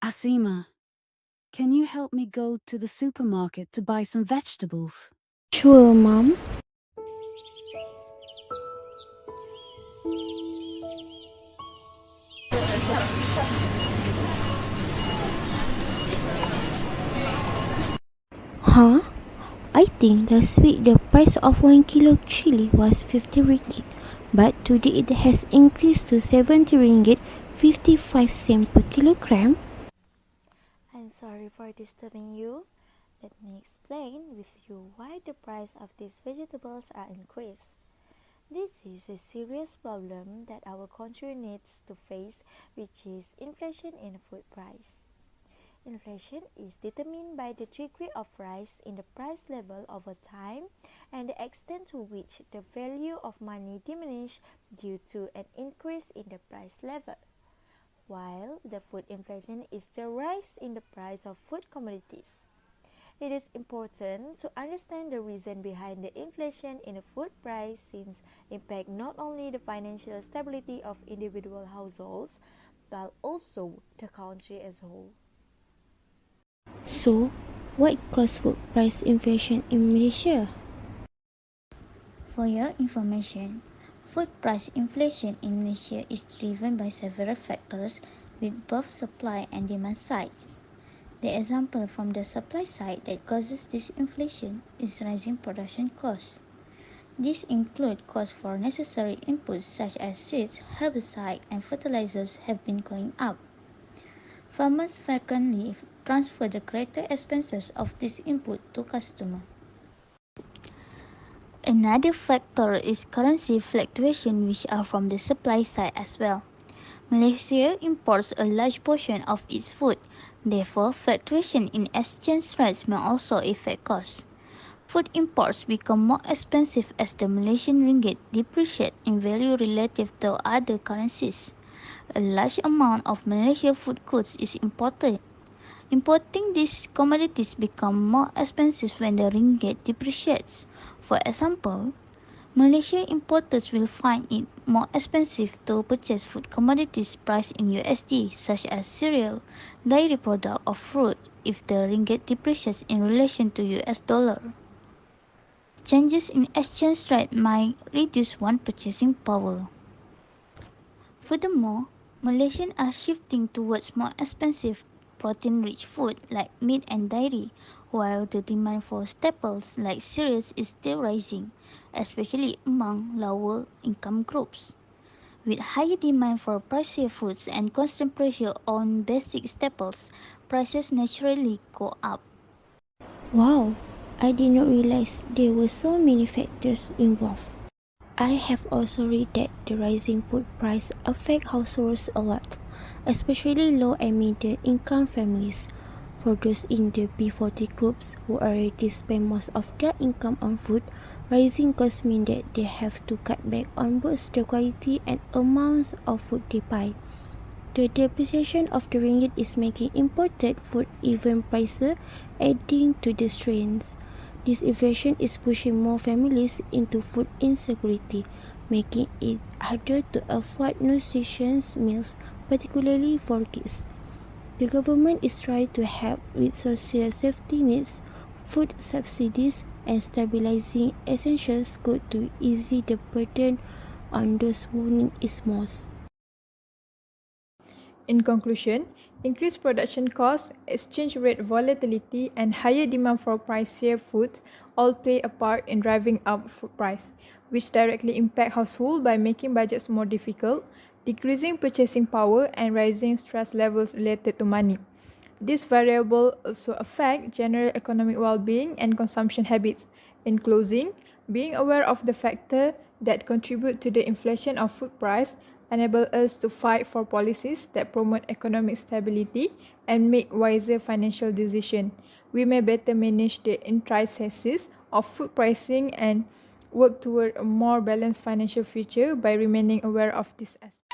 Asima, can you help me go to the supermarket to buy some vegetables? Sure, Mom. Huh? I think last week the price of 1 kilo chili was 50 ringgit, but today it has increased to 70 ringgit 55 cents per kilogram. I'm sorry for disturbing you. Let me explain with you why the price of these vegetables are increased. This is a serious problem that our country needs to face, which is inflation in food price. Inflation is determined by the degree of rise in the price level over time and the extent to which the value of money diminishes due to an increase in the price level. While the food inflation is the rise in the price of food commodities. It is important to understand the reason behind the inflation in the food price since impact not only the financial stability of individual households but also the country as a whole. So, what caused food price inflation in Malaysia? For your information, food price inflation in Malaysia is driven by several factors with both supply and demand sides. The example from the supply side that causes this inflation is rising production costs. These include costs for necessary inputs such as seeds, herbicide, and fertilizers have been going up. Farmers frequently transfer the greater expenses of this input to customers. Another factor is currency fluctuation, which are from the supply side as well. Malaysia imports a large portion of its food, therefore fluctuation in exchange rates may also affect costs. Food imports become more expensive as the Malaysian ringgit depreciates in value relative to other currencies. A large amount of Malaysian food goods is imported. Importing these commodities become more expensive when the ringgit depreciates. For example, Malaysia importers will find it more expensive to purchase food commodities priced in USD, such as cereal, dairy product, or fruit, if the ringgit depreciates in relation to US dollar. Changes in exchange rate might reduce one's purchasing power. Furthermore, Malaysians are shifting towards more expensive protein-rich food like meat and dairy, while the demand for staples like cereals is still rising, especially among lower income groups. With higher demand for pricier foods and constant pressure on basic staples, prices naturally go up. Wow, I did not realize there were so many factors involved. I have also read that the rising food price affect households a lot, especially low and middle income families. For those in the B40 groups who already spend most of their income on food, rising costs mean that they have to cut back on both the quality and amounts of food they buy. The depreciation of the ringgit is making imported food even pricier, adding to the strains. This inflation is pushing more families into food insecurity, making it harder to afford nutritious meals, particularly for kids. The government is trying to help with social safety nets, food subsidies, and stabilizing essentials goods to ease the burden on those who need it most. In conclusion, increased production costs, exchange rate volatility, and higher demand for pricier foods all play a part in driving up food price. which directly impact households by making budgets more difficult, decreasing purchasing power, and rising stress levels related to money. These variables also affect general economic well-being and consumption habits. In closing, being aware of the factors that contribute to the inflation of food price enable us to fight for policies that promote economic stability and make wiser financial decisions. We may better manage the intricacies of food pricing and work toward a more balanced financial future by remaining aware of these aspects.